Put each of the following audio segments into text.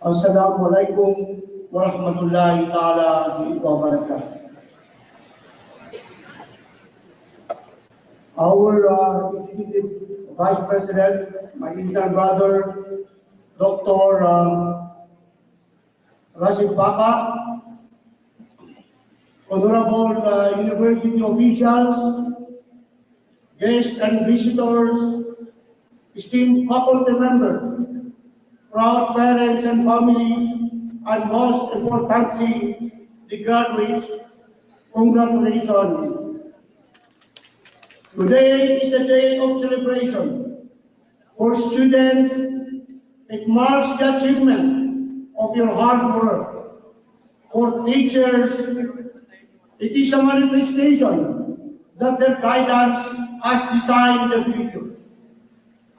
Assalamualaikum warahmatullahi ta'ala wabarakatuh. Our Executive Vice President, my intern brother, Dr. Rashid Baka, Honorable University officials, guests and visitors, esteemed faculty members, proud parents and families, and most importantly, the graduates, congratulations. Today is a day of celebration. For students, it marks the achievement of your hard work. For teachers, it is a manifestation that their guidance has designed the future.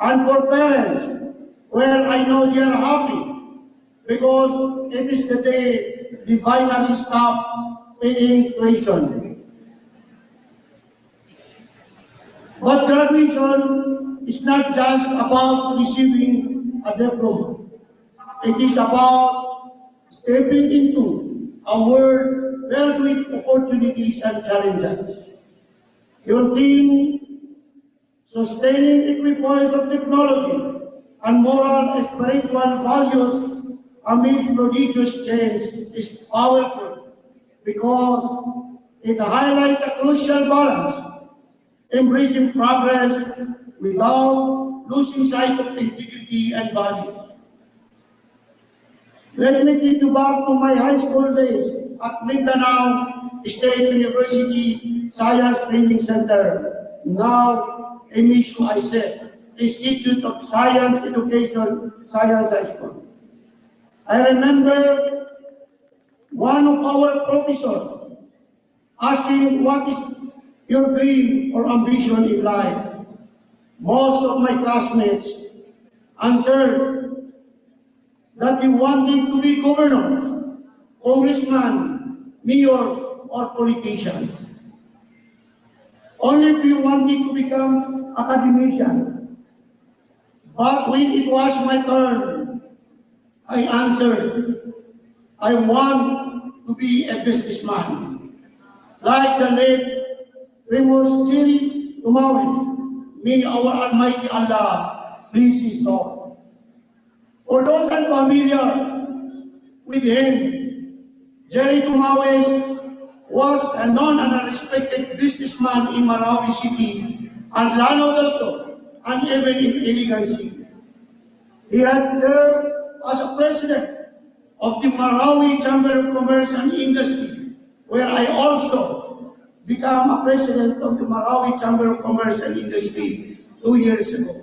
And for parents, well, I know they are happy because it is the day they finally stop paying tuition. But graduation is not just about receiving a diploma. It is about stepping into a world filled with opportunities and challenges. Your theme, sustaining equipoise of technology and moral and spiritual values amidst prodigious change, is powerful because it highlights a crucial balance, embracing progress without losing sight of integrity and values. Let me take you back to my high school days at Mindanao State University Science Training Center, now MSU ISET, Institute of Science Education, Science High School. I remember one of our professors asking, what is your dream or ambition in life? Most of my classmates answered that they wanted to be governor, congressman, mayors, or politicians. Only few wanted to become academicians. But when it was my turn, I answered, I want to be a businessman. Like the late famous Jerry Tumawis, may our Almighty Allah please his soul. For those unfamiliar with him, Jerry Tumawis was a known and respected businessman in Marawi City and Lanao del Sur, and even in Iligan City. He had served as a president of the Marawi Chamber of Commerce and Industry, where I also became a president of the Marawi Chamber of Commerce and Industry 2 years ago.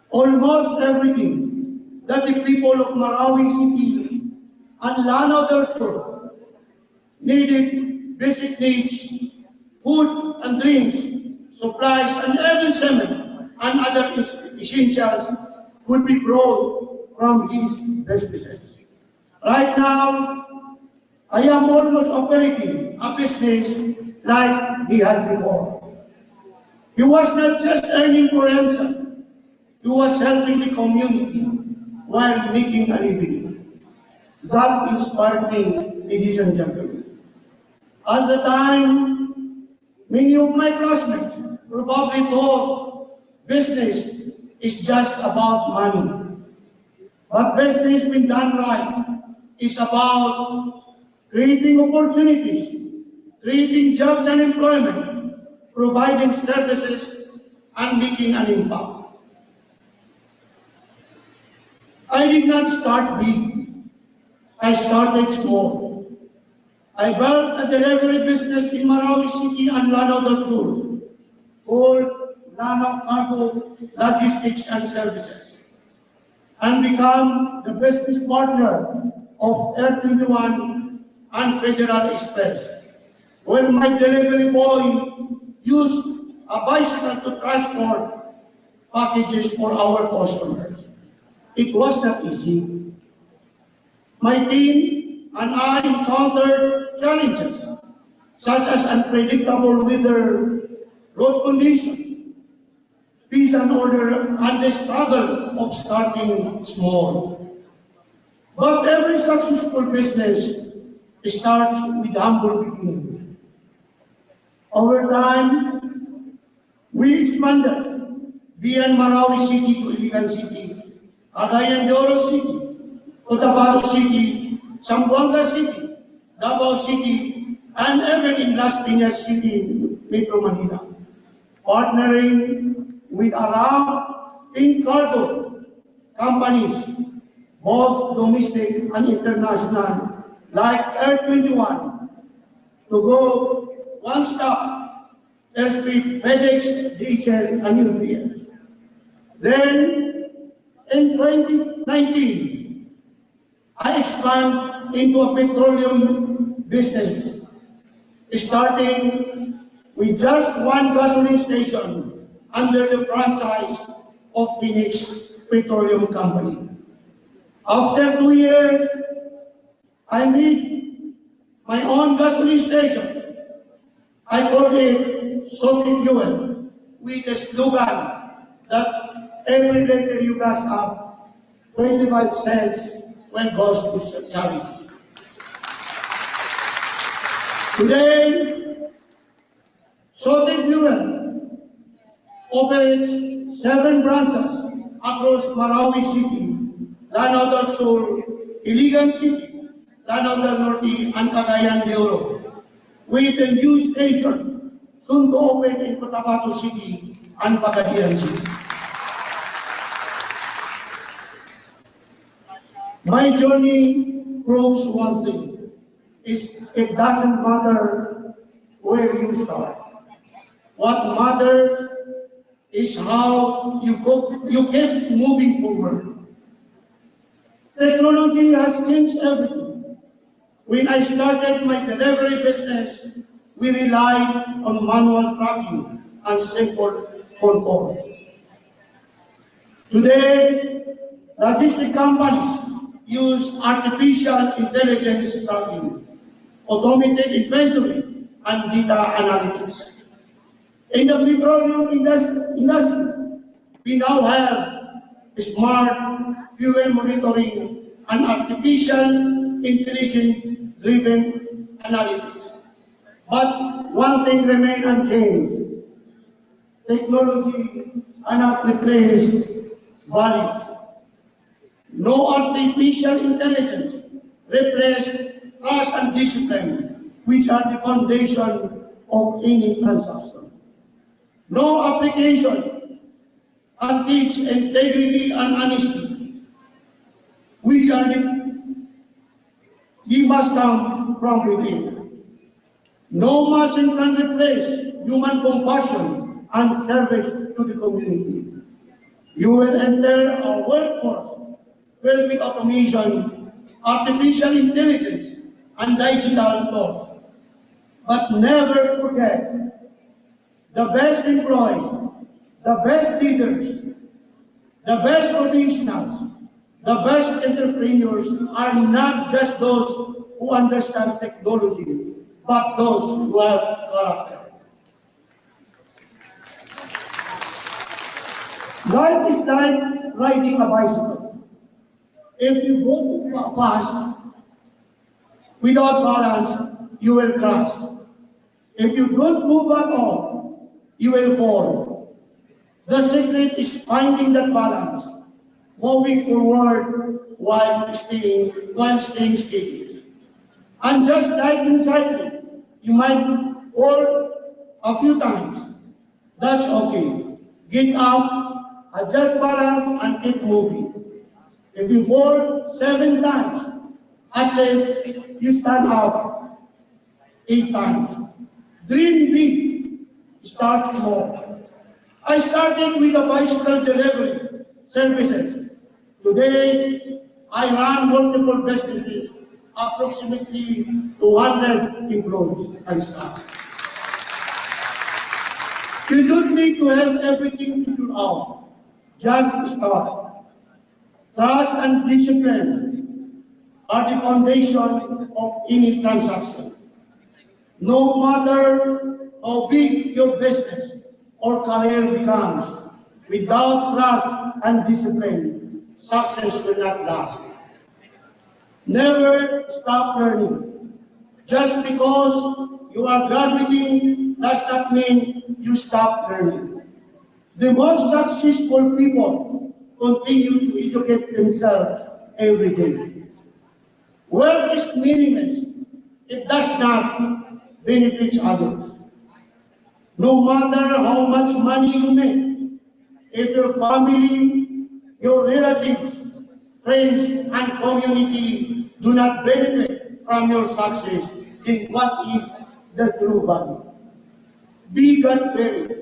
Almost everything that the people of Marawi City and Lanao del Sur needed, basic needs, food and drinks, supplies, and even cement and other essentials could be brought from his businesses. Right now, I am almost operating a business like he had before. He was not just earning for himself, he was helping the community while making a living. That inspired me, ladies and gentlemen. At the time, many of my classmates probably thought business is just about money. But business, when done right, is about creating opportunities, creating jobs and employment, providing services, and making an impact. I did not start big. I started small. I built a delivery business in Marawi City and Lanao del Sur called Lanao Cargo Logistics and Services, and become the business partner of Air 21 and Federal Express, where my delivery boy used a bicycle to transport packages for our customers. It was not easy. My team and I encountered challenges such as unpredictable weather, road conditions, peace and order, and the struggle of starting small. But every successful business starts with humble beginnings. Over time, we expanded beyond Marawi City to Iligan City, Cagayan de Oro City, Cotabato City, Zamboanga City, Davao City, and even in Las Piñas City, Metro Manila, partnering with around 10 cargo companies, both domestic and international, like Air 21, to go one stop, airspeed, FedEx, DHL, and UPS. Then, in 2019, I expand into a petroleum business, starting with just one gasoline station under the franchise of Phoenix Petroleum Company. After 2 years, I need my own gasoline station. I called it Salty Fuel with a slogan that every liter you gas up, 25 cents when goes to charity. Today, Salty Fuel operates 7 branches across Marawi City, Lanao del Sur, Iligan City, Lanao del Norte, and Cagayan de Oro, with a new station soon to open in Cotabato City and Pagadian City. My journey proves one thing, is it doesn't matter where you start. What matters is how you keep moving forward. Technology has changed everything. When I started my delivery business, we relied on manual tracking and simple phone calls. Today, logistic companies use artificial intelligence tracking, automated inventory, and data analytics. In the petroleum industry, we now have smart fuel monitoring and artificial intelligence-driven analytics. But one thing remains unchanged. Technology cannot replace values. No artificial intelligence replaces trust and discipline, which are the foundation of any transaction. No application can teach integrity and honesty, which are we must come from within. No machine can replace human compassion and service to the community. You will enter a workforce filled with automation, artificial intelligence, and digital tools. But never forget, the best employees, the best leaders, the best professionals, the best entrepreneurs are not just those who understand technology, but those who have character. Life is like riding a bicycle. If you go too fast, without balance, you will crash. If you don't move at all, you will fall. The secret is finding that balance, moving forward while staying steady. And just like in cycling, you might fall a few times. That's okay. Get up, adjust balance, and keep moving. If you fall 7 times, at least you stand up 8 times. Dream big, start small. I started with a bicycle delivery services. Today, I run multiple businesses, approximately 200 employees and staff. You don't need to have everything figured out. Just start. Trust and discipline are the foundation of any transaction. No matter how big your business or career becomes, without trust and discipline, success will not last. Never stop learning. Just because you are graduating does not mean you stop learning. The most successful people continue to educate themselves every day. Work is meaningless. It does not benefit others. No matter how much money you make, if your family, your relatives, friends, and community do not benefit from your success, then what is the true value? Be God-fearing.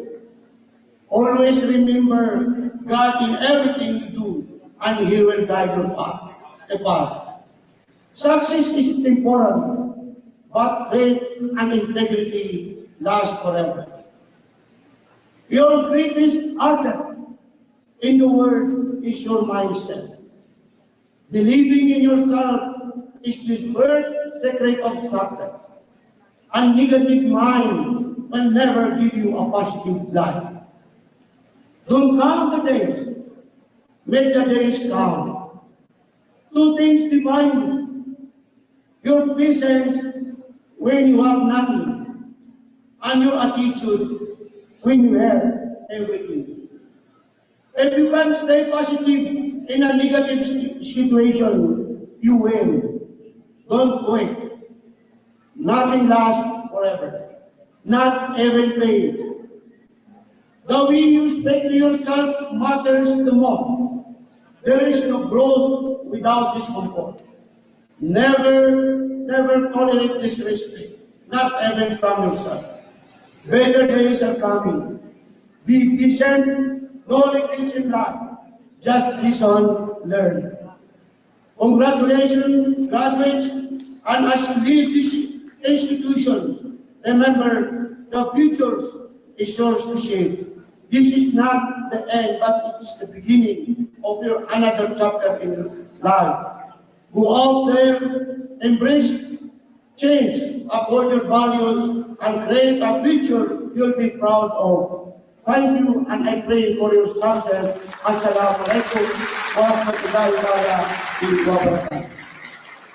Always remember God in everything you do, and He will guide your path. Success is temporal, but faith and integrity last forever. Your greatest asset in the world is your mindset. Believing in yourself is the first secret of success. A negative mind will never give you a positive life. Don't count the days. Make the days count. Two things define you. Your patience when you have nothing, and your attitude when you have everything. If you can stay positive in a negative situation, you win. Don't quit. Nothing lasts forever. Not even pain. The way you speak to yourself matters the most. There is no growth without discomfort. Never tolerate disrespect, not even from yourself. Better days are coming. Be patient, no regrets in life. Just listen, learn. Congratulations, graduates, and as you leave these institutions, remember the future is yours to shape. This is not the end, but it is the beginning of your another chapter in life. Go out there, embrace change, uphold your values, and create a future you'll be proud of. Thank you, and I pray for your success. Assalamualaikum warahmatullahi wabarakatuh.